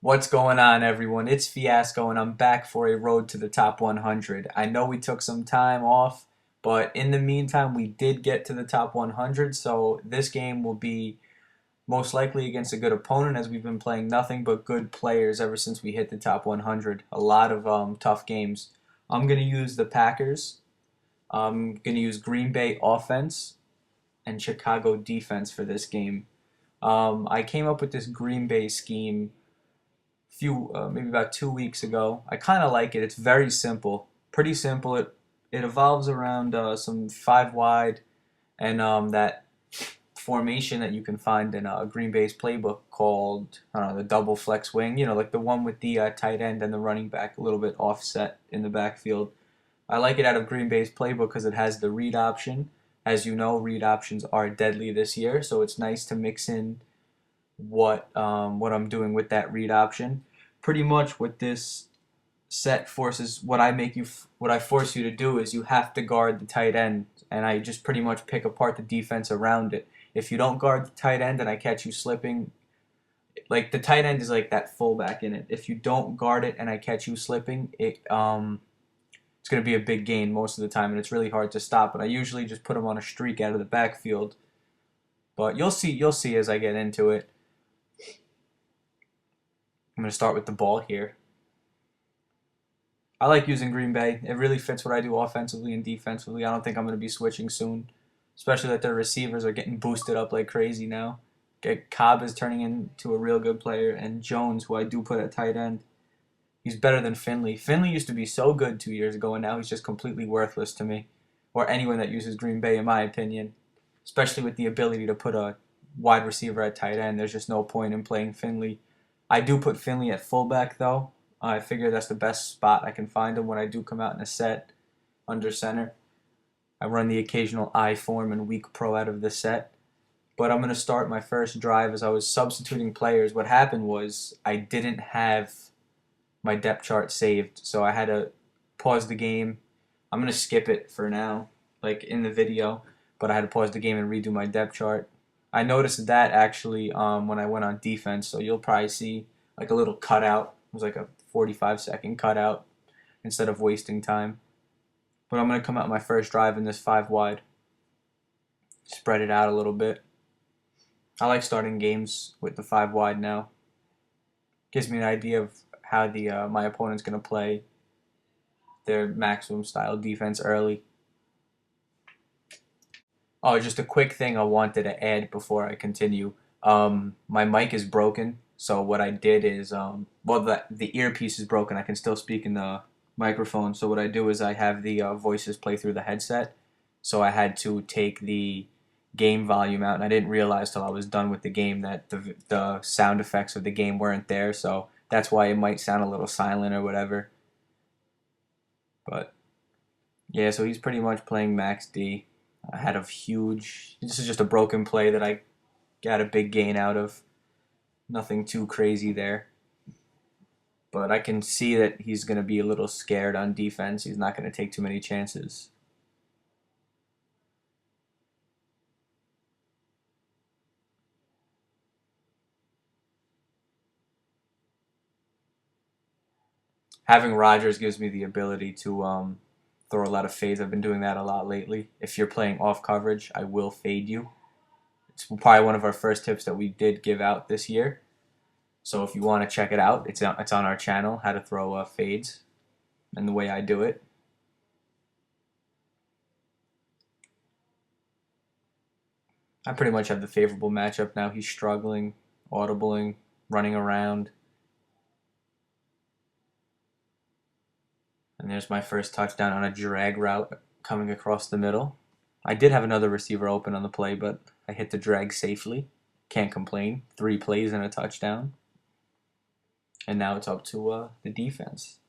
What's going on, everyone? It's Fiasco, and I'm back for a road to the top 100. I know we took some time off, but in the meantime, we did get to the top 100, so this game will be most likely against a good opponent as we've been playing nothing but good players ever since we hit the top 100. A lot of tough games. I'm going to use the Packers. I'm going to use Green Bay offense and Chicago defense for this game. I came up with this Green Bay scheme maybe about 2 weeks ago. I kind of like it. It's very simple, pretty simple. It evolves around some five wide and that formation that you can find in Green Bay's playbook called I don't know, the double flex wing. You know, like the one with the tight end and the running back a little bit offset in the backfield. I like it out of Green Bay's playbook because it has the read option. As you know, read options are deadly this year, so it's nice to mix in what I'm doing with that read option. Pretty much what this set forces what I force you to do is you have to guard the tight end, and I just pretty much pick apart the defense around it. If you don't guard the tight end and I catch you slipping, like the tight end is like that fullback in it. If you don't guard it and I catch you slipping, it's going to be a big gain most of the time, and it's really hard to stop. But I usually just put them on a streak out of the backfield. But you'll see as I get into it. I'm going to start with the ball here. I like using Green Bay. It really fits what I do offensively and defensively. I don't think I'm going to be switching soon, especially that their receivers are getting boosted up like crazy now. Cobb is turning into a real good player, and Jones, who I do put at tight end, he's better than Finley. Finley used to be so good 2 years ago, and now he's just completely worthless to me, or anyone that uses Green Bay, in my opinion. Especially with the ability to put a wide receiver at tight end, there's just no point in playing Finley. I do put Finley at fullback though. I figure that's the best spot I can find him when I do come out in a set under center. I run the occasional I form and weak pro out of the set. But I'm going to start my first drive as I was substituting players. What happened was I didn't have my depth chart saved, so I had to pause the game. I'm going to skip it for now, like in the video, but I had to pause the game and redo my depth chart. I noticed that actually when I went on defense, so you'll probably see like a little cutout. It was like a 45-second cutout instead of wasting time. But I'm going to come out my first drive in this five wide. Spread it out a little bit. I like starting games with the five wide now. Gives me an idea of how the my opponent's going to play their maximum style defense early. Oh, just a quick thing I wanted to add before I continue. My mic is broken, so what I did is, well, the earpiece is broken. I can still speak in the microphone. So what I do is I have the voices play through the headset. So I had to take the game volume out, and I didn't realize till I was done with the game that the sound effects of the game weren't there. So that's why it might sound a little silent or whatever. But yeah, so he's pretty much playing max D. I had a huge. This is just a broken play that I got a big gain out of. Nothing too crazy there. But I can see that he's going to be a little scared on defense. He's not going to take too many chances. Having Rodgers gives me the ability to throw a lot of fades. I've been doing that a lot lately. If you're playing off coverage, I will fade you. It's probably one of our first tips that we did give out this year. So if you want to check it out, it's on our channel, how to throw fades and the way I do it. I pretty much have the favorable matchup now. He's struggling, audibling, running around. And there's my first touchdown on a drag route coming across the middle. I did have another receiver open on the play, but I hit the drag safely. Can't complain. 3 plays and a touchdown. And now it's up to the defense.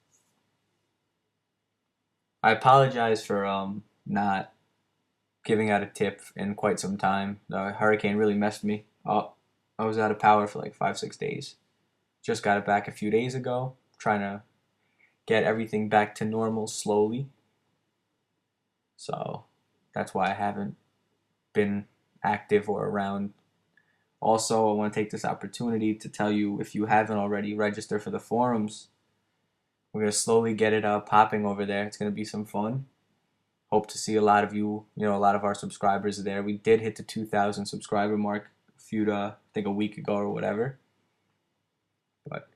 I apologize for not giving out a tip in quite some time. The hurricane really messed me up. I was out of power for like 5, 6 days. Just got it back a few days ago. Trying to get everything back to normal slowly. So that's why I haven't been active or around Also, I want to take this opportunity to tell you, if you haven't already, register for the forums. We're going to slowly get it popping over there. It's going to be some fun. Hope to see a lot of you, a lot of our subscribers there. We did hit the 2,000 subscriber mark I think a week ago or whatever. But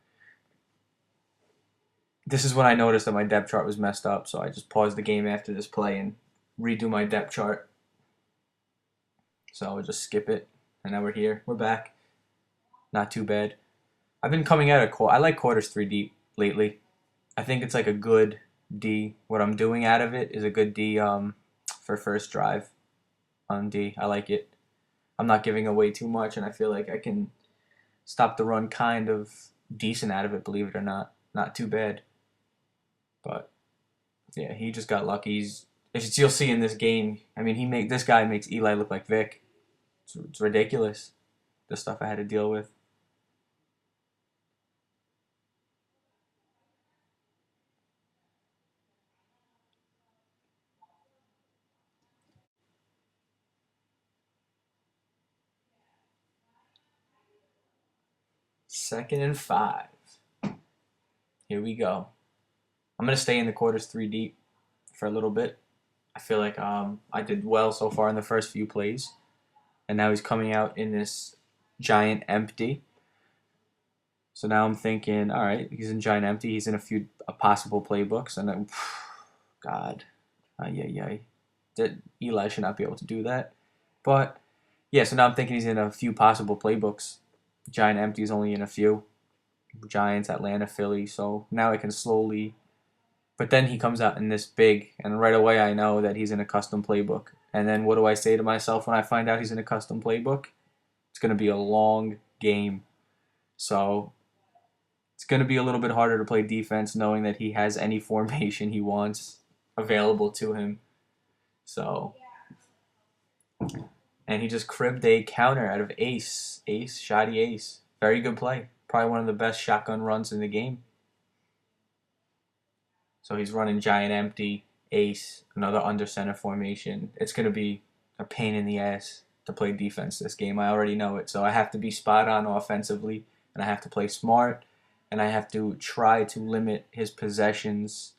this is when I noticed that my depth chart was messed up, so I just paused the game after this play and redo my depth chart. So I'll just skip it, and now we're here. We're back. Not too bad. I've been coming out of I like quarters 3 deep lately. I think it's like a good D. What I'm doing out of it is a good D for first drive on D. I like it. I'm not giving away too much, and I feel like I can stop the run kind of decent out of it, believe it or not. Not too bad. But yeah, he just got lucky. As you'll see in this game, I mean, this guy makes Eli look like Vic. It's ridiculous, the stuff I had to deal with. Second and 5. Here we go. I'm gonna stay in the quarters 3 deep for a little bit. I feel like I did well so far in the first few plays, and now he's coming out in this giant empty. So now I'm thinking, all right, he's in giant empty. He's in a few possible playbooks, and then, God, Eli should not be able to do that. But yeah, so now I'm thinking he's in a few possible playbooks. Giant empty is only in a few. Giants, Atlanta, Philly. So now I can slowly. But then he comes out in this big, and right away I know that he's in a custom playbook. And then what do I say to myself when I find out he's in a custom playbook? It's going to be a long game. So it's going to be a little bit harder to play defense knowing that he has any formation he wants available to him. So, and he just cribbed a counter out of ace, shoddy ace. Very good play. Probably one of the best shotgun runs in the game. So he's running giant empty, ace, another under center formation. It's going to be a pain in the ass to play defense this game. I already know it. So I have to be spot on offensively, and I have to play smart, and I have to try to limit his possessions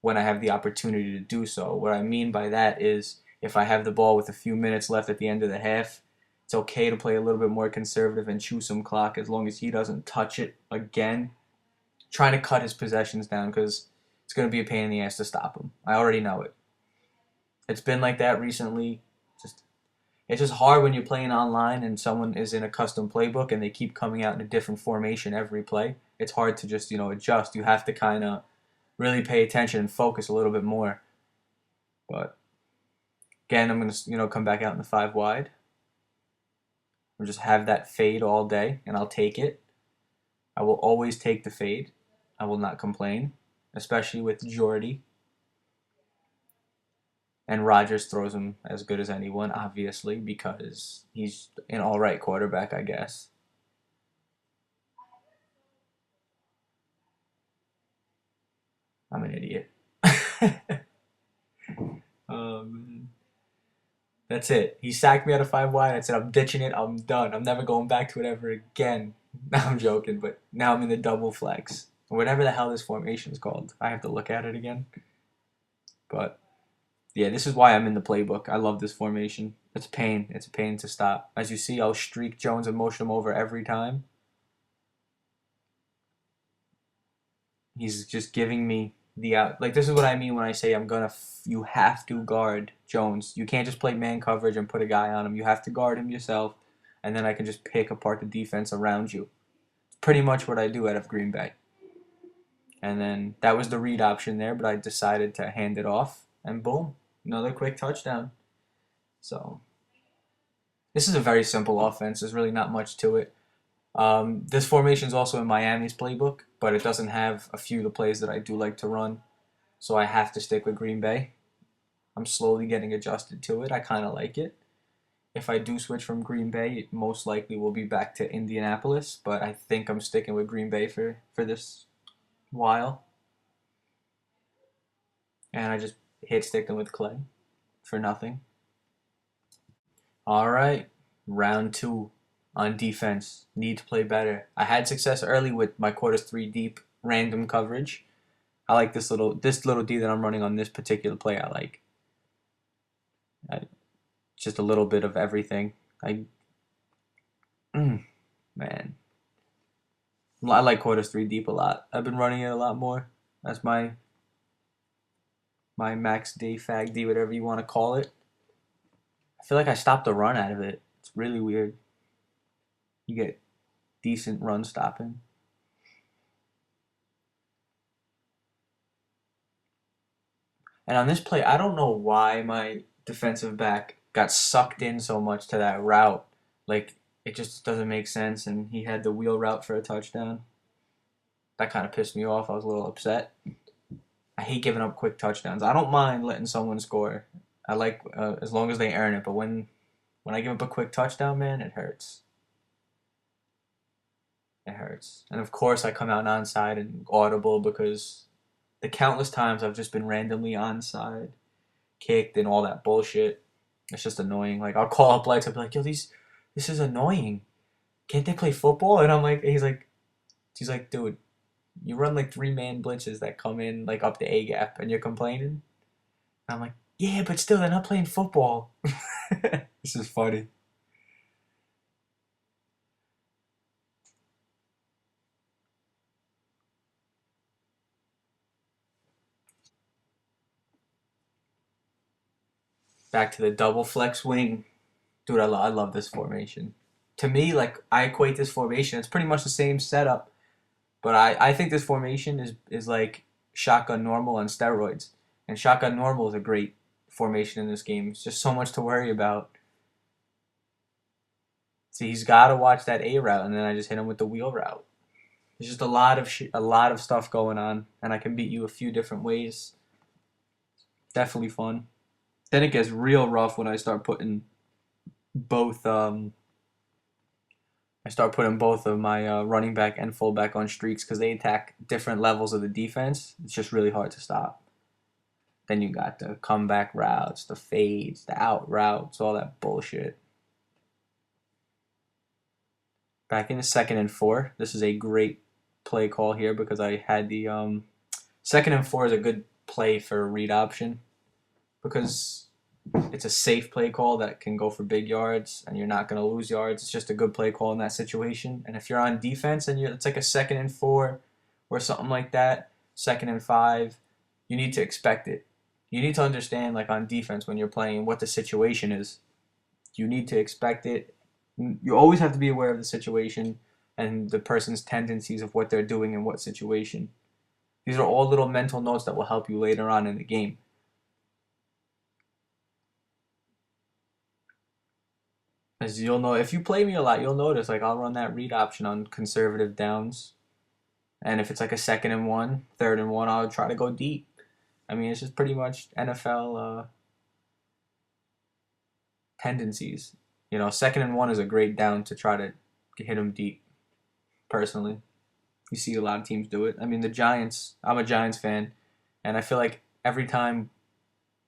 when I have the opportunity to do so. What I mean by that is, if I have the ball with a few minutes left at the end of the half, it's okay to play a little bit more conservative and chew some clock as long as he doesn't touch it again. Trying to cut his possessions down, because it's going to be a pain in the ass to stop him. I already know it. It's been like that recently. It's just hard when you're playing online and someone is in a custom playbook and they keep coming out in a different formation every play. It's hard to just, adjust. You have to kind of really pay attention and focus a little bit more. But again, I'm going to, come back out in the 5 wide. We'll just have that fade all day, and I'll take it. I will always take the fade. I will not complain, especially with Jordy. And Rodgers throws him as good as anyone, obviously, because he's an all-right quarterback, I guess. I'm an idiot. That's it. He sacked me out of 5 wide. I said, I'm ditching it. I'm done. I'm never going back to it ever again. Now I'm joking, but now I'm in the double flex. Whatever the hell this formation is called. I have to look at it again. But yeah, this is why I'm in the playbook. I love this formation. It's a pain. It's a pain to stop. As you see, I'll streak Jones and motion him over every time. He's just giving me the out. Like, this is what I mean when I say you have to guard Jones. You can't just play man coverage and put a guy on him. You have to guard him yourself, and then I can just pick apart the defense around you. It's pretty much what I do out of Green Bay. And then that was the read option there, but I decided to hand it off, and boom, another quick touchdown. So this is a very simple offense. There's really not much to it. This formation is also in Miami's playbook, but it doesn't have a few of the plays that I do like to run, so I have to stick with Green Bay. I'm slowly getting adjusted to it. I kind of like it. If I do switch from Green Bay, it most likely will be back to Indianapolis, but I think I'm sticking with Green Bay for this while. And I just hit stick them with Clay for nothing. All right, round 2. on defense. Need to play better. I had success early with my quarters three deep random coverage. I like this little D that I'm running on this particular play. I like just a little bit of everything. I man, I like quarters three deep a lot. I've been running it a lot more. That's my max D, fag D, whatever you want to call it. I feel like I stopped the run out of it. It's really weird. You get decent run stopping. And on this play, I don't know why my defensive back got sucked in so much to that route. Like, it just doesn't make sense. And he had the wheel route for a touchdown. That kind of pissed me off. I was a little upset. I hate giving up quick touchdowns. I don't mind letting someone score. I like as long as they earn it. But when I give up a quick touchdown, man, it hurts. It hurts. And of course, I come out onside and audible because the countless times I've just been randomly onside, kicked, and all that bullshit. It's just annoying. Like I'll call up lights. I'll be like, "Yo, this is annoying. Can't they play football?" And he's like, "Dude, you run like 3-man blitzes that come in like up the A gap, and you're complaining." And I'm like, "Yeah, but still, they're not playing football." This is funny. Back to the double flex wing, dude. I love this formation. To me, like I equate this formation. It's pretty much the same setup. But I think this formation is like shotgun normal on steroids. And shotgun normal is a great formation in this game. It's just so much to worry about. See, he's got to watch that A route, and then I just hit him with the wheel route. There's just a lot of stuff going on, and I can beat you a few different ways. Definitely fun. Then it gets real rough when both um I start putting both of my running back and fullback on streaks because they attack different levels of the defense. It's just really hard to stop. Then you got the comeback routes, the fades, the out routes, all that bullshit. Back in the 2nd and 4. This is a great play call here because I had the 2nd and 4 is a good play for a read option because it's a safe play call that can go for big yards and you're not going to lose yards. It's just a good play call in that situation. And if you're on defense and it's like a 2nd and 4 or something like that, 2nd and 5, you need to expect it. You need to understand, like on defense when you're playing, what the situation is. You need to expect it. You always have to be aware of the situation and the person's tendencies of what they're doing in what situation. These are all little mental notes that will help you later on in the game. As you'll know, if you play me a lot, you'll notice like I'll run that read option on conservative downs. And if it's like a 2nd and 1, 3rd and 1, I'll try to go deep. I mean, it's just pretty much NFL tendencies. 2nd and 1 is a great down to try to hit them deep, personally. You see a lot of teams do it. I mean, the Giants, I'm a Giants fan, and I feel like every time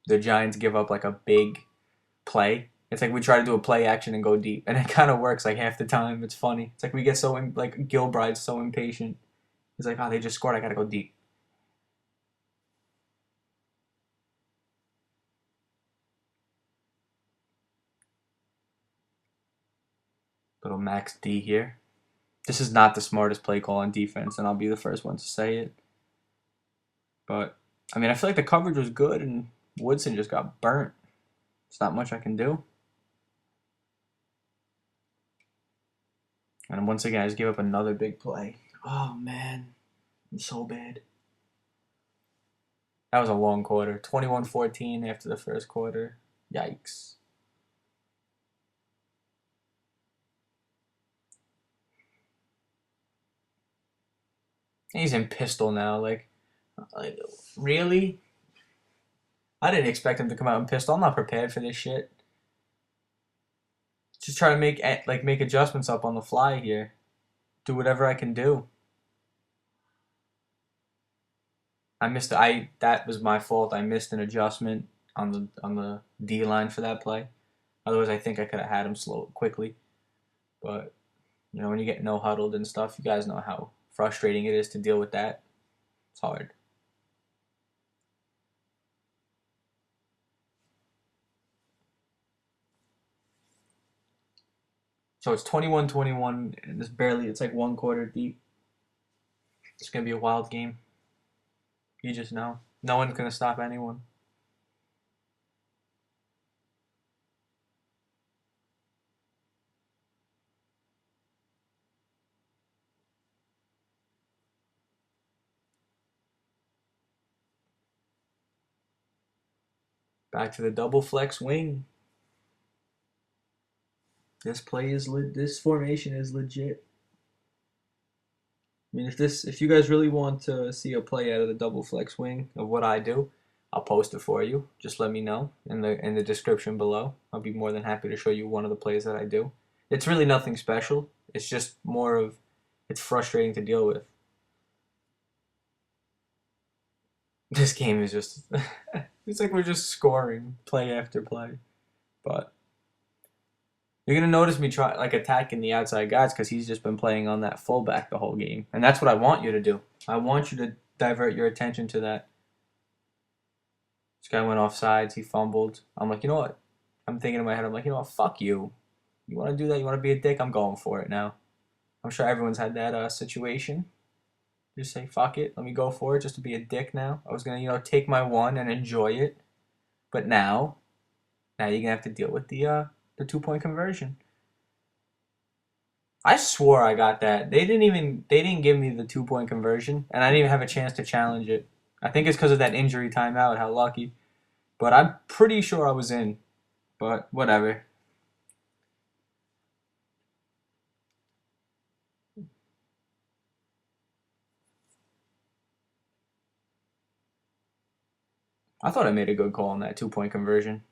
the Giants give up like a big play, it's like we try to do a play action and go deep, and it kind of works like half the time. It's funny. It's like we get like Gilbride's so impatient. He's like, oh, they just scored. I gotta go deep. Little Max D here. This is not the smartest play call on defense, and I'll be the first one to say it. But I mean, I feel like the coverage was good, and Woodson just got burnt. There's not much I can do. And once again, I just gave up another big play. Oh man, I'm so bad. That was a long quarter. 21-14 after the first quarter. Yikes. He's in pistol now. Like really? I didn't expect him to come out in pistol. I'm not prepared for this shit. Just try to make adjustments up on the fly here. Do whatever I can do. I missed. That was my fault. I missed an adjustment on the D line for that play. Otherwise, I think I could have had him slow quickly. But You know, when you get no huddled and stuff, you guys know how frustrating it is to deal with that. It's hard. So it's 21-21, and it's like one quarter deep. It's going to be a wild game. You just know. No one's going to stop anyone. Back to the double flex wing. This formation is legit. I mean, if you guys really want to see a play out of the double flex wing of what I do, I'll post it for you. Just let me know in the description below. I'll be more than happy to show you one of the plays that I do. It's really nothing special. It's just more of it's frustrating to deal with. This game is just it's like we're just scoring play after play. But you're gonna notice me try like attacking the outside guys because he's just been playing on that fullback the whole game, and that's what I want you to do. I want you to divert your attention to that. This guy went off sides. He fumbled. I'm like, you know what? I'm thinking in my head. I'm like, you know what? Fuck you. You want to do that? You want to be a dick? I'm going for it now. I'm sure everyone's had that situation. Just say fuck it. Let me go for it. Just to be a dick now. I was gonna take my one and enjoy it, but now you're gonna have to deal with the 2 point conversion. I swore I got that. They didn't give me the 2 point conversion, and I didn't even have a chance to challenge it. I think it's because of that injury timeout. How lucky. But I'm pretty sure I was in. But whatever. I thought I made a good call on that 2 point conversion.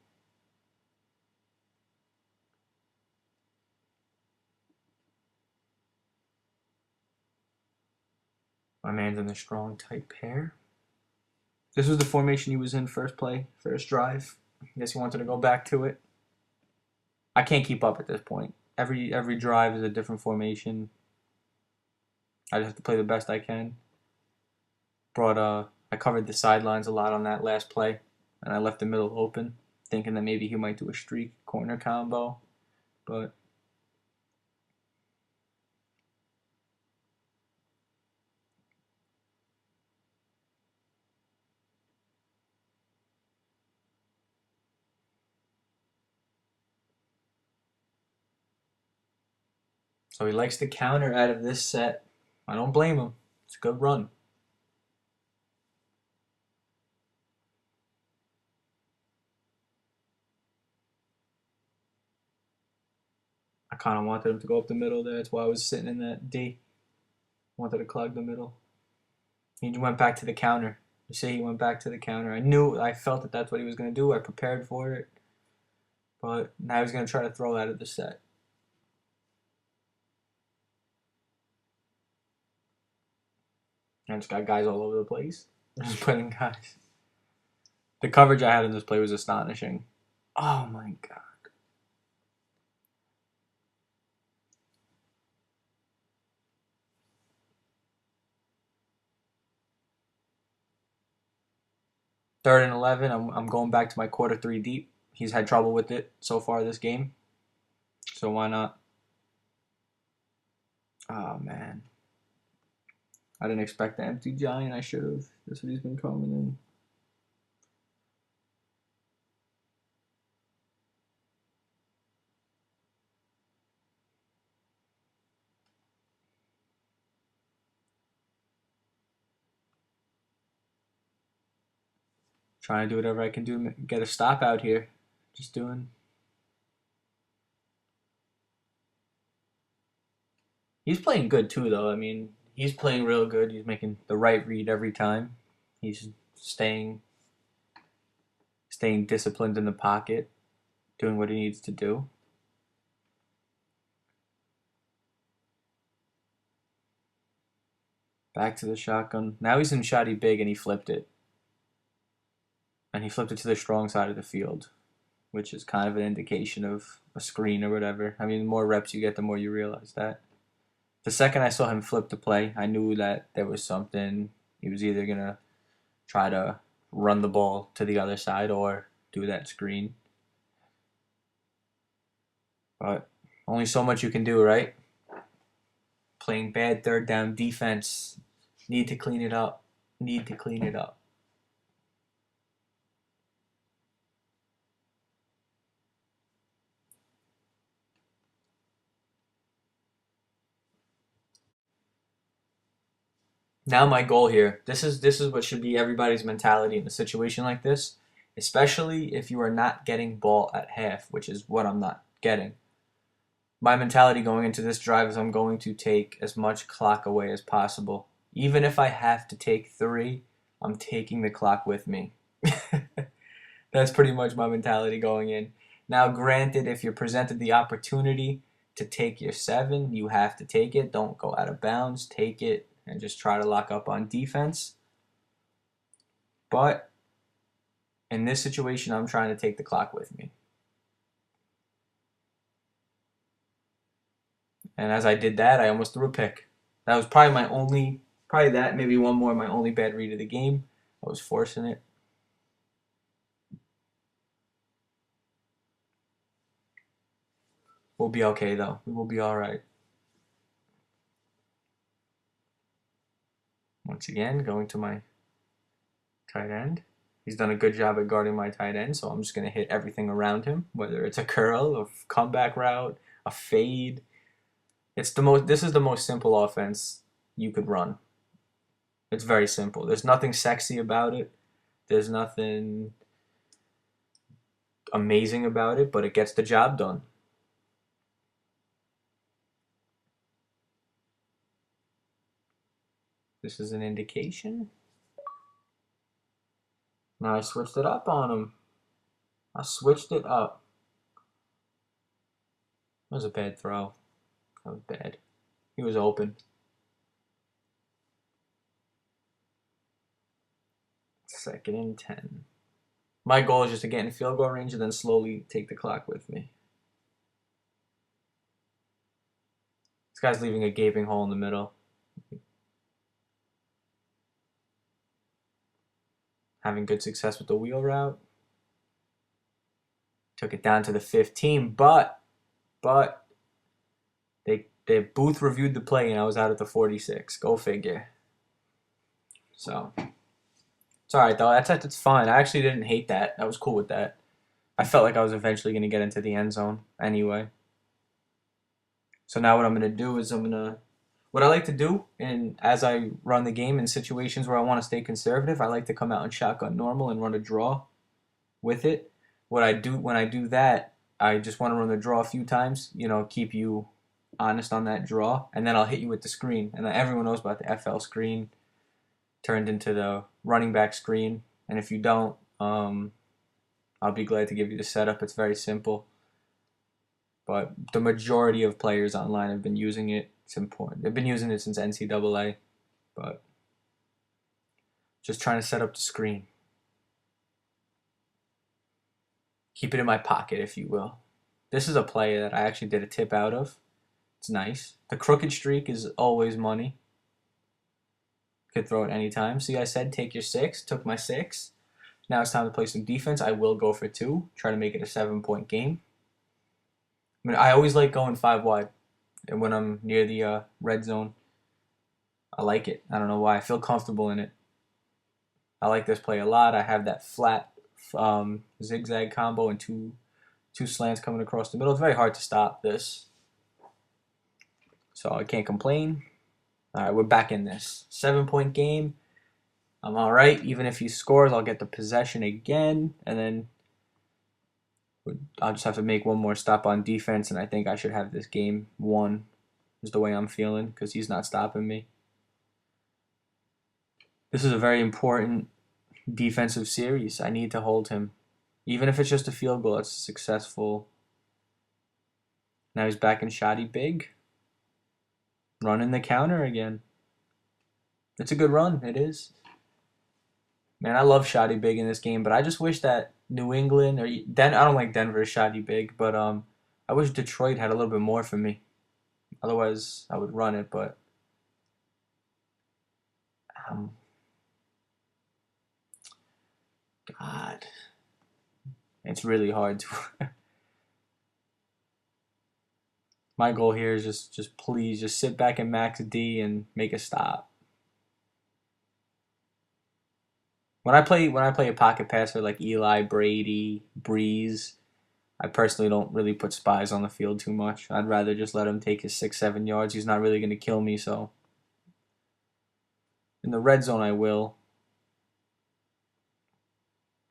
My man's in the strong tight pair. This was the formation he was in first play, first drive. I guess he wanted to go back to it. I can't keep up at this point. Every drive is a different formation. I just have to play the best I can. I covered the sidelines a lot on that last play, and I left the middle open, thinking that maybe he might do a streak corner combo, but so he likes to counter out of this set. I don't blame him. It's a good run. I kind of wanted him to go up the middle there. That's why I was sitting in that D. Wanted to clog the middle. He went back to the counter. You see, he went back to the counter. I felt that that's what he was going to do. I prepared for it. But now he's going to try to throw out of the set. And it's got guys all over the place. Just putting guys. The coverage I had in this play was astonishing. Oh my god. Third and 11. I'm going back to my quarter three deep. He's had trouble with it so far this game. So why not? Oh man. I didn't expect the empty giant. I should have. That's what he's been coming in. Trying to do whatever I can do to get a stop out here. Just doing. He's playing good too, though. I mean, he's playing real good. He's making the right read every time. He's staying disciplined in the pocket, doing what he needs to do. Back to the shotgun. Now he's in shoddy big and he flipped it. And he flipped it to the strong side of the field, which is kind of an indication of a screen or whatever. I mean, the more reps you get, the more you realize that. The second I saw him flip the play, I knew that there was something. He was either going to try to run the ball to the other side or do that screen. But only so much you can do, right? Playing bad third down defense. Need to clean it up. Need to clean it up. Now my goal here. This is what should be everybody's mentality in a situation like this, especially if you are not getting ball at half, which is what I'm not getting. My mentality going into this drive is I'm going to take as much clock away as possible. Even if I have to take 3, I'm taking the clock with me. That's pretty much my mentality going in. Now, granted, if you're presented the opportunity to take your 7, you have to take it. Don't go out of bounds. Take it and just try to lock up on defense. But in this situation, I'm trying to take the clock with me. And as I did that, I almost threw a pick. That was probably my only, probably that, maybe one more, my only bad read of the game. I was forcing it. We'll be okay, though. We will be all right. Once again, going to my tight end. He's done a good job at guarding my tight end, so I'm just going to hit everything around him, whether it's a curl, a comeback route, a fade. This is the most simple offense you could run. It's very simple. There's nothing sexy about it. There's nothing amazing about it, but it gets the job done. This is an indication. Now I switched it up on him. I switched it up. That was a bad throw. That was bad. He was open. Second and 10. My goal is just to get in field goal range and then slowly take the clock with me. This guy's leaving a gaping hole in the middle. Having good success with the wheel route. Took it down to the 15, but they both reviewed the play and I was out at the 46. Go figure. So it's all right though. That's fine. I actually didn't hate that. I was cool with that. I felt like I was eventually going to get into the end zone anyway. So now what I'm going to do is what I like to do, and as I run the game in situations where I want to stay conservative, I like to come out and shotgun normal and run a draw with it. What I do when I do that, I just want to run the draw a few times, keep you honest on that draw, and then I'll hit you with the screen. And then everyone knows about the FL screen turned into the running back screen. And if you don't, I'll be glad to give you the setup. It's very simple. But the majority of players online have been using it. It's important. They've been using it since NCAA, but just trying to set up the screen. Keep it in my pocket, if you will. This is a play that I actually did a tip out of. It's nice. The crooked streak is always money. Could throw it anytime. See, I said take your 6. Took my 6. Now it's time to play some defense. I will go for 2. Try to make it a 7-point game. I mean, I always like going 5 wide. And when I'm near the red zone, I like it. I don't know why. I feel comfortable in it. I like this play a lot. I have that flat zigzag combo and two slants coming across the middle. It's very hard to stop this. So I can't complain. All right, we're back in this. 7-point game. I'm all right. Even if he scores, I'll get the possession again. And then I'll just have to make one more stop on defense. And I think I should have this game won, is the way I'm feeling, because he's not stopping me. This is a very important defensive series. I need to hold him. Even if it's just a field goal, it's successful. Now he's back in shoddy big. Running the counter again. It's a good run. It is. Man, I love shoddy big in this game, but I just wish that New England I don't like Denver's shoddy big, but I wish Detroit had a little bit more for me. Otherwise, I would run it, but um, God, it's really hard to. My goal here is just please, just sit back in max D and make a stop. When I play a pocket passer like Eli, Brady, Breeze, I personally don't really put spies on the field too much. I'd rather just let him take his 6, 7 yards. He's not really going to kill me, so in the red zone I will.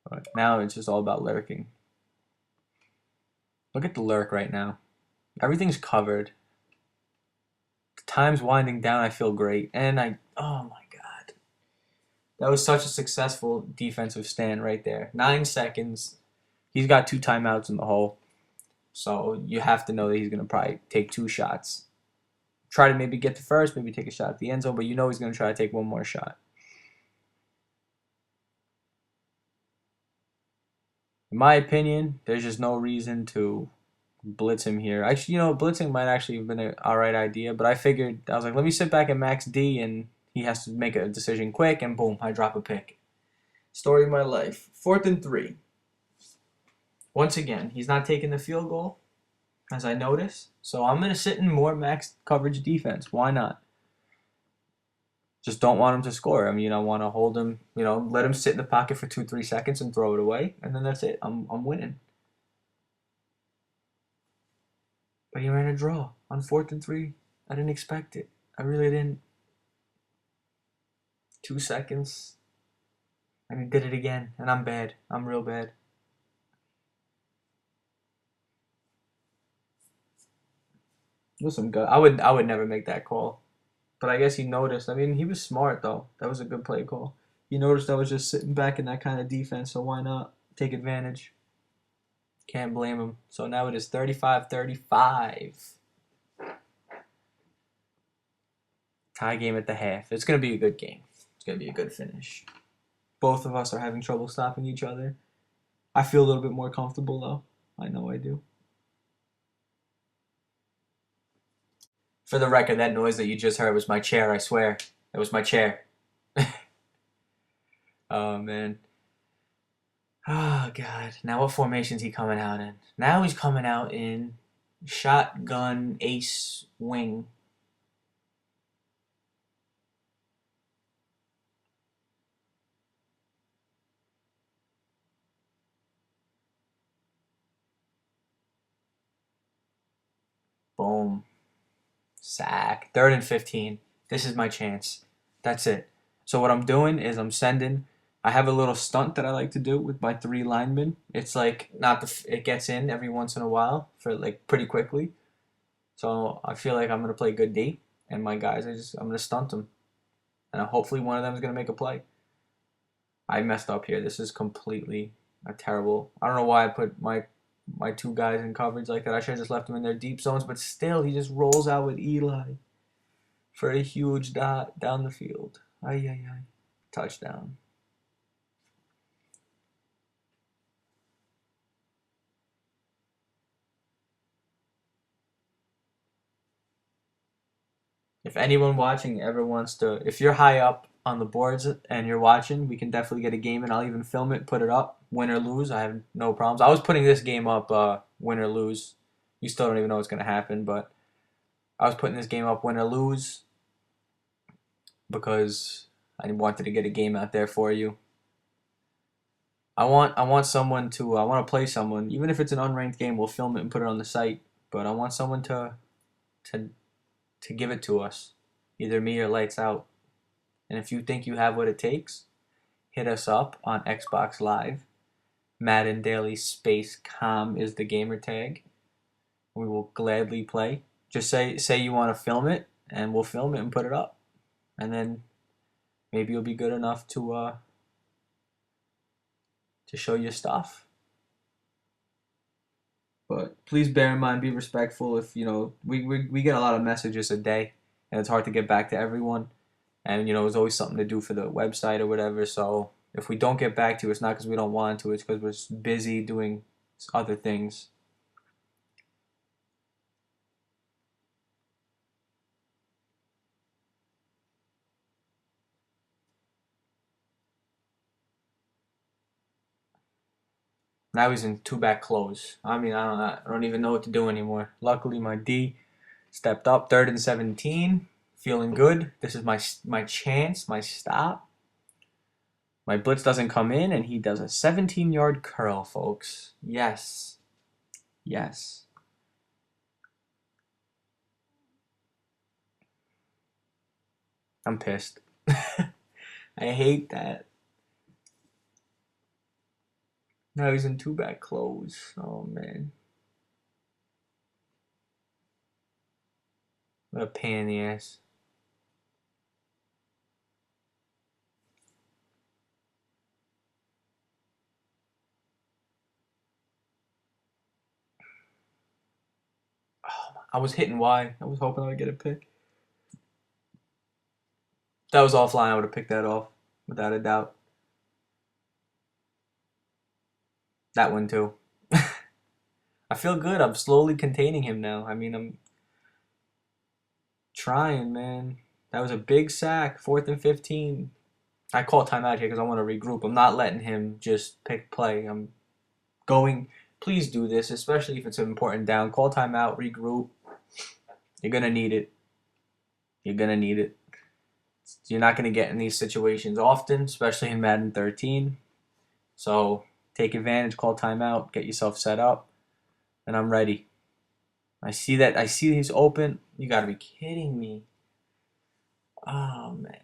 But now it's just all about lurking. Look at the lurk right now. Everything's covered. The time's winding down. I feel great, and oh my god, that was such a successful defensive stand right there. 9 seconds. He's got 2 timeouts in the hole, so you have to know that he's going to probably take 2 shots. Try to maybe get the first, maybe take a shot at the end zone, but you know he's going to try to take one more shot. In my opinion, there's just no reason to blitz him here. Actually, blitzing might actually have been an alright idea, but I was like, let me sit back at max D, and he has to make a decision quick, and boom, I drop a pick. Story of my life. 4th and 3. Once again, he's not taking the field goal, as I notice, so I'm going to sit in more max coverage defense. Why not? Just don't want him to score. I mean, I want to hold him, let him sit in the pocket for 2, 3 seconds and throw it away, and then that's it. I'm winning. But he ran a draw on 4th and 3. I didn't expect it. I really didn't. 2 seconds, and he did it again, and I'm bad. I'm real bad. Listen, I would never make that call, but I guess he noticed. I mean, he was smart though. That was a good play call. He noticed I was just sitting back in that kind of defense, so why not take advantage? Can't blame him. So now it is 35-35. Tie game at the half. It's going to be a good game. It's going to be a good finish. Both of us are having trouble stopping each other. I feel a little bit more comfortable, though. I know I do. For the record, that noise that you just heard was my chair, I swear. It was my chair. Oh, man. Oh, God. Now what formation's he coming out in? Now he's coming out in shotgun ace wing. Boom. Sack. 3rd and 15. This is my chance. That's it. So what I'm doing is I have a little stunt that I like to do with my 3 linemen. It's like it gets in every once in a while for like pretty quickly. So I feel like I'm gonna play good D, and my guys, I'm gonna stunt them, and hopefully one of them is gonna make a play. I messed up here. This is completely a terrible. I don't know why I put my 2 guys in coverage like that. I should have just left them in their deep zones, but still, he just rolls out with Eli for a huge dot down the field. Ay, ay, ay. Touchdown. If anyone watching ever wants to, if you're high up on the boards and you're watching, we can definitely get a game and I'll even film it, put it up, win or lose. I have no problems. I was putting this game up, win or lose. You still don't even know what's going to happen, but I was putting this game up, win or lose, because I wanted to get a game out there for you. I want someone to I want to play someone, even if it's an unranked game. We'll film it and put it on the site. But I want someone to to give it to us, either me or Lights Out. And if you think you have what it takes, hit us up on Xbox Live. Madden Daily Space Com is the gamer tag. We will gladly play. Just say you want to film it, and we'll film it and put it up. And then maybe you'll be good enough to show your stuff. But please bear in mind, be respectful. If we get a lot of messages a day, and it's hard to get back to everyone. And there's always something to do for the website or whatever. So if we don't get back to you, it's not because we don't want to. It's because we're busy doing other things. Now he's in two back close. I mean, I don't even know what to do anymore. Luckily, my D stepped up. 3rd and 17. Feeling good. This is my chance, my stop. My blitz doesn't come in, and he does a 17-yard curl, folks. Yes. Yes. I'm pissed. I hate that. Now he's in two back close. Oh, man. What a pain in the ass. Oh, I was hitting Y. I was hoping I would get a pick. If that was offline, I would have picked that off, without a doubt. That one, too. I feel good. I'm slowly containing him now. I mean, I'm trying, man. That was a big sack. 4th and 15. I call timeout here because I want to regroup. I'm not letting him just pick play. I'm going. Please do this, especially if it's an important down. Call timeout, regroup. You're going to need it. You're going to need it. You're not going to get in these situations often, especially in Madden 13. So take advantage, call timeout, get yourself set up, and I'm ready. I see he's open. You got to be kidding me. Oh, man.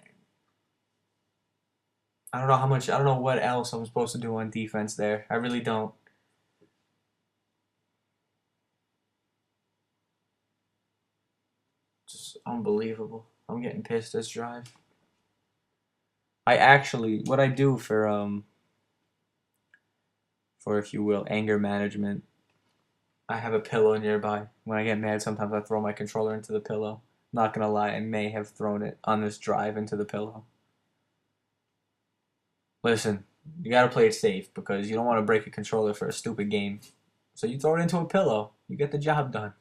I don't know what else I'm supposed to do on defense there. I really don't. Just unbelievable. I'm getting pissed this drive. What I do for, if you will, anger management, I have a pillow nearby. When I get mad, sometimes I throw my controller into the pillow. Not gonna lie, I may have thrown it on this drive into the pillow. Listen, you gotta play it safe because you don't want to break a controller for a stupid game. So you throw it into a pillow. You get the job done.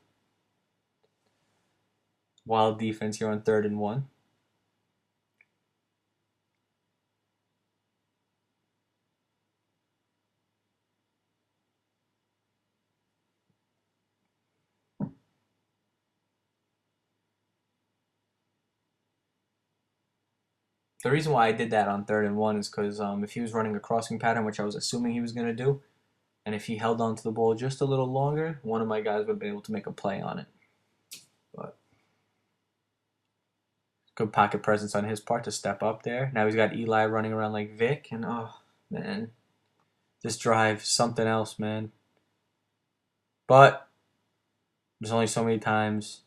Wild defense here on 3rd and 1. The reason why I did that on 3rd and 1 is because if he was running a crossing pattern, which I was assuming he was going to do, and if he held on to the ball just a little longer, one of my guys would have been able to make a play on it. But good pocket presence on his part to step up there. Now he's got Eli running around like Vic, and oh, man. This drive, something else, man. But there's only so many times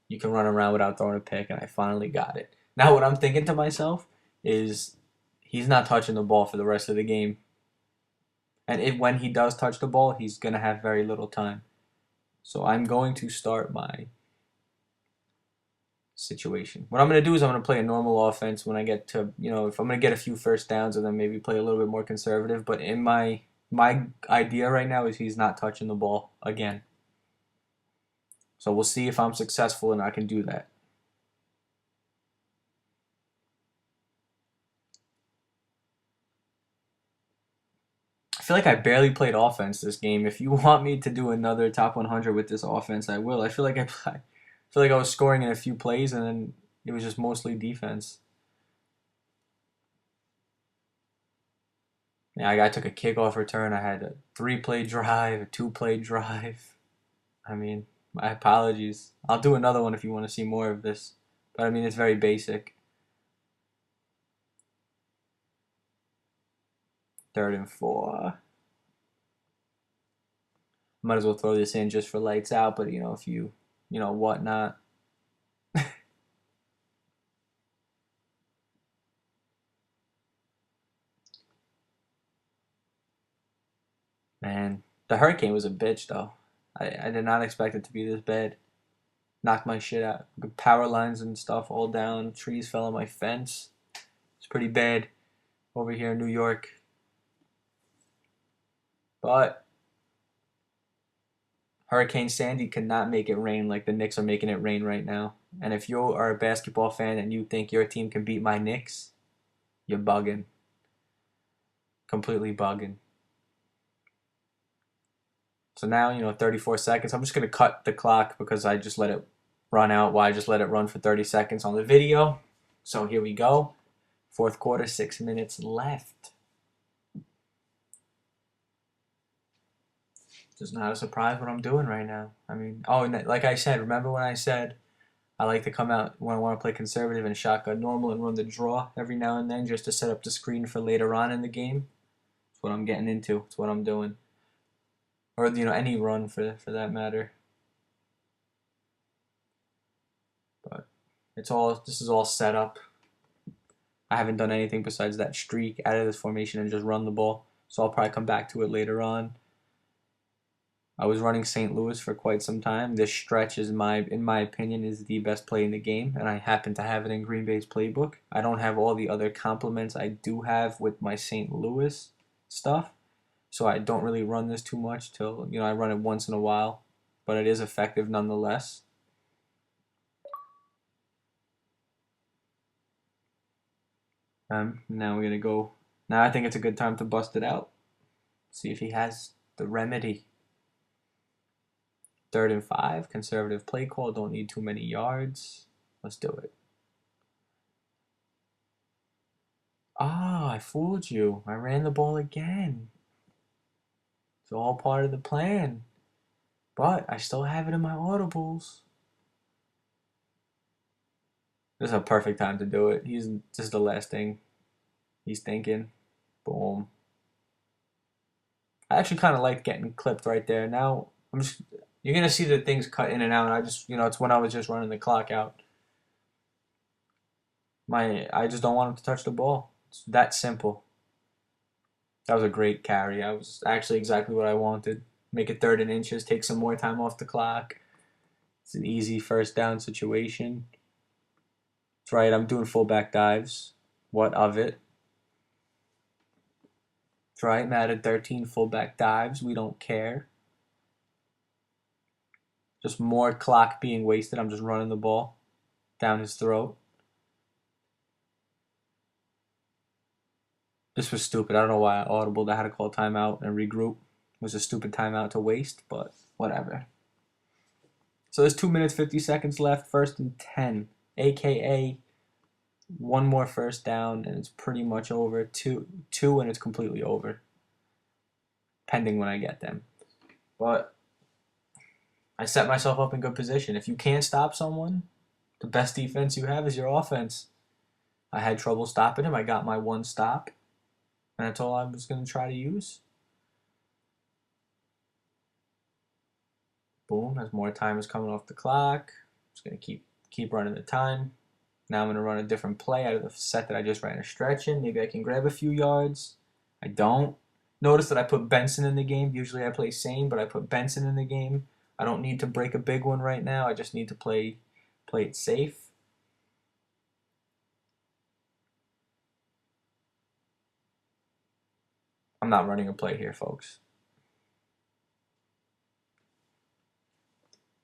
you can run around without throwing a pick, and I finally got it. Now what I'm thinking to myself is he's not touching the ball for the rest of the game. And when he does touch the ball, he's going to have very little time. So I'm going to start my situation. What I'm going to do is I'm going to play a normal offense when I get to, if I'm going to get a few first downs and then maybe play a little bit more conservative. But in my idea right now is he's not touching the ball again. So we'll see if I'm successful and I can do that. I feel like I barely played offense this game. If you want me to do another top 100 with this offense, I will. I feel like I was scoring in a few plays and then it was just mostly defense. Yeah, I took a kickoff return. I had a 3-play drive, a 2-play drive. I mean, my apologies. I'll do another one if you want to see more of this. But I mean, it's very basic. 3rd and 4. Might as well throw this in just for lights out, but if you, whatnot. Man, the hurricane was a bitch, though. I did not expect it to be this bad. Knocked my shit out. Power lines and stuff all down. Trees fell on my fence. It's pretty bad over here in New York. But Hurricane Sandy could not make it rain like the Knicks are making it rain right now. And if you are a basketball fan and you think your team can beat my Knicks, you're bugging. Completely bugging. So now, 34 seconds. I'm just going to cut the clock because I just let it run out. Why just let it run for 30 seconds on the video? So here we go. Fourth quarter, 6 minutes left. Just not a surprise what I'm doing right now. I mean, oh, and like I said, remember when I said I like to come out when I want to play conservative and shotgun normal and run the draw every now and then just to set up the screen for later on in the game? That's what I'm getting into. It's what I'm doing. Or, any run for that matter. But this is all set up. I haven't done anything besides that streak out of this formation and just run the ball. So I'll probably come back to it later on. I was running St. Louis for quite some time. This stretch in my opinion, is the best play in the game, and I happen to have it in Green Bay's playbook. I don't have all the other complements I do have with my St. Louis stuff, so I don't really run this too much till, I run it once in a while, but it is effective nonetheless. Now we're gonna go. Now I think it's a good time to bust it out. See if he has the remedy. 3rd and 5, conservative play call, don't need too many yards. Let's do it. Ah, I fooled you. I ran the ball again. It's all part of the plan. But I still have it in my audibles. This is a perfect time to do it. This is the last thing he's thinking. Boom. I actually kind of like getting clipped right there. Now, you're going to see the things cut in and out. It's when I was just running the clock out. I just don't want him to touch the ball. It's that simple. That was a great carry. I was actually exactly what I wanted. Make it 3rd and inches, take some more time off the clock. It's an easy first down situation. That's right, I'm doing fullback dives. What of it? That's right, Madden 13 fullback dives. We don't care. Just more clock being wasted. I'm just running the ball down his throat. This was stupid. I don't know why I audibled. I had to call timeout and regroup. It was a stupid timeout to waste, but whatever. So there's 2 minutes, 50 seconds left. 1st and 10. AKA one more first down, and it's pretty much over. Two, and it's completely over. Pending when I get them. But I set myself up in good position. If you can't stop someone, the best defense you have is your offense. I had trouble stopping him. I got my one stop. And that's all I was going to try to use. Boom, as more time is coming off the clock. I'm just going to keep running the time. Now I'm going to run a different play out of the set that I just ran a stretch in. Maybe I can grab a few yards. I don't. Notice that I put Benson in the game. Usually I play Sane, but I put Benson in the game. I don't need to break a big one right now. I just need to play it safe. I'm not running a play here, folks.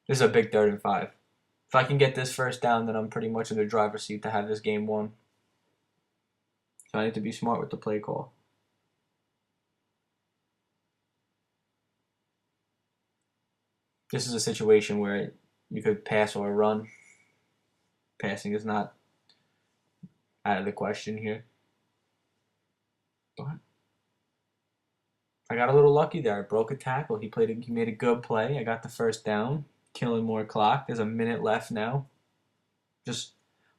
This is a big 3rd and 5. If I can get this first down, then I'm pretty much in the driver's seat to have this game won. So I need to be smart with the play call. This is a situation where you could pass or run. Passing is not out of the question here. But I got a little lucky there. I broke a tackle. He made a good play. I got the first down, killing more clock. There's a minute left now.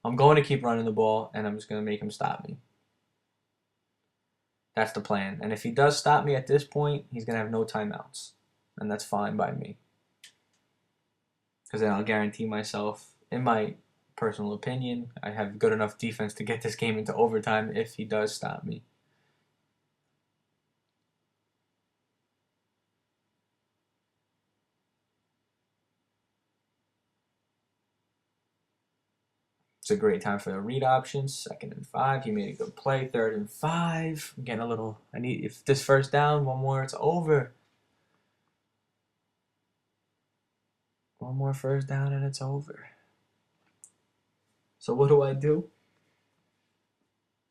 I'm going to keep running the ball, and I'm just going to make him stop me. That's the plan. And if he does stop me at this point, he's going to have no timeouts. And that's fine by me. Because then I'll guarantee myself, in my personal opinion, I have good enough defense to get this game into overtime if he does stop me. It's a great time for the read options. 2nd and 5. He made a good play. 3rd and 5. I'm getting a little. If this first down, one more, it's over. One more first down and it's over. So what do?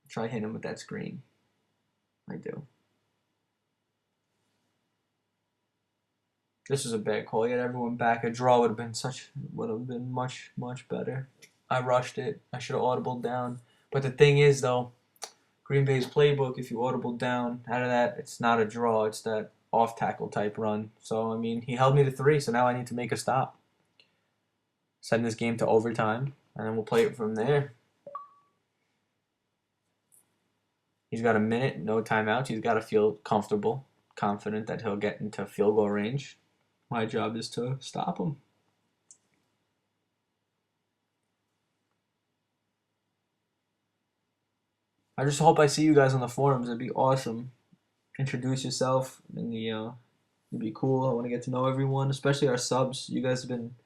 Try hitting him with that screen. I do. 3rd and 5. 2 minutes, 50 seconds left. 1st and 10. AKA one more first down and it's over. So what do? Try hitting him with that screen. I do. 3rd and 5. 2 minutes, 50 seconds left. 1st and 10. AKA one more first down and it's over. So what do? Try hitting him with that screen. I do. This was a bad call. He had everyone back. A draw would have been much better. I rushed it. I should have audibled down. But the thing is, though, Green Bay's playbook, if you audible down out of that, it's not a draw. It's that off tackle type run. So I mean, he held me to 3. So now I need to make a stop. Send this game to overtime, and then we'll play it from there. He's got a minute, no timeouts. He's got to feel comfortable, confident that he'll get into field goal range. My job is to stop him. I just hope I see you guys on the forums. It'd be awesome. Introduce yourself, and it'd be cool. I want to get to know everyone, especially our subs. You guys have been,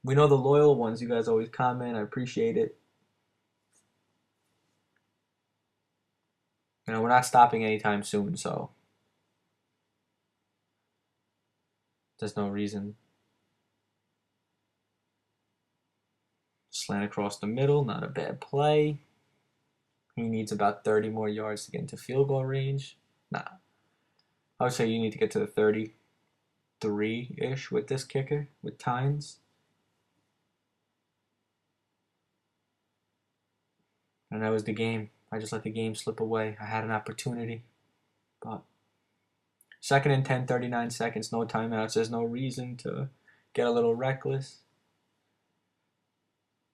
we know the loyal ones. You guys always comment. I appreciate it. We're not stopping anytime soon, so there's no reason. Slant across the middle, not a bad play. He needs about 30 more yards to get into field goal range. Nah. I would say you need to get to the 33-ish with this kicker, with Tynes. And that was the game. I just let the game slip away. I had an opportunity. But 2nd and 10, 39 seconds, no timeouts. There's no reason to get a little reckless.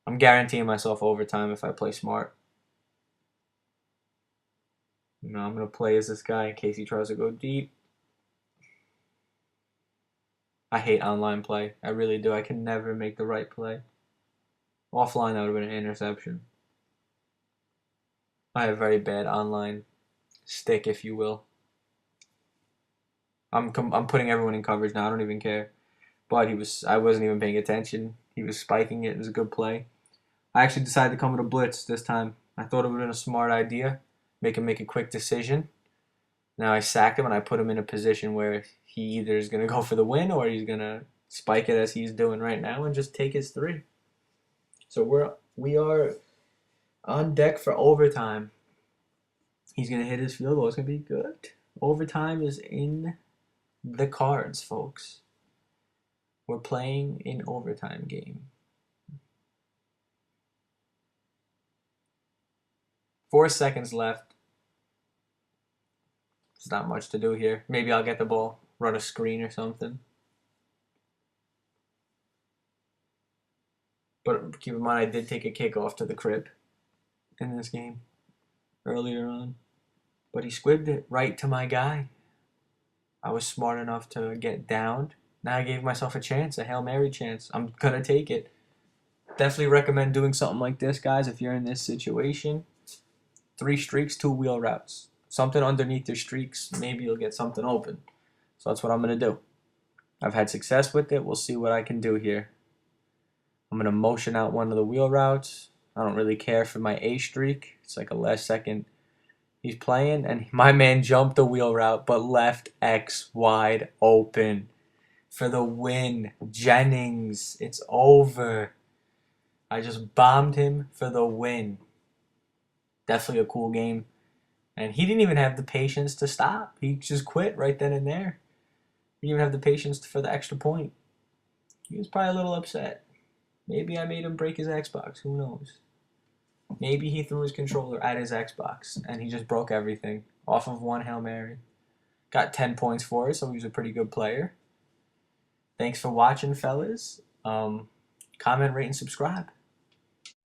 I'm guaranteeing myself overtime if I play smart. I'm going to play as this guy in case he tries to go deep. I hate online play. I really do. I can never make the right play. Offline, that would have been an interception. I have very bad online stick, if you will. I'm putting everyone in coverage now. I don't even care. But I wasn't even paying attention. He was spiking it. It was a good play. I actually decided to come with a blitz this time. I thought it would have been a smart idea. Make him make a quick decision. Now I sacked him and I put him in a position where he either is going to go for the win or he's going to spike it as he's doing right now and just take his 3. So we are on deck for overtime. He's going to hit his field goal. It's going to be good. Overtime is in the cards, folks. We're playing an overtime game. 4 seconds left. There's not much to do here. Maybe I'll get the ball, run a screen or something. But keep in mind, I did take a kickoff to the crib in this game earlier on. But he squibbed it right to my guy. I was smart enough to get downed. Now I gave myself a chance, a Hail Mary chance. I'm going to take it. Definitely recommend doing something like this, guys, if you're in this situation. 3 streaks, 2 wheel routes. Something underneath your streaks, maybe you'll get something open. So that's what I'm going to do. I've had success with it. We'll see what I can do here. I'm going to motion out one of the wheel routes. I don't really care for my A streak. It's like a last second. He's playing, and my man jumped the wheel route, but left X wide open for the win. Jennings, it's over. I just bombed him for the win. Definitely a cool game. And he didn't even have the patience to stop. He just quit right then and there. He didn't even have the patience for the extra point. He was probably a little upset. Maybe I made him break his Xbox. Who knows? Maybe he threw his controller at his Xbox and he just broke everything off of one Hail Mary. Got 10 points for it, so he was a pretty good player. Thanks for watching, fellas. Comment, rate, and subscribe.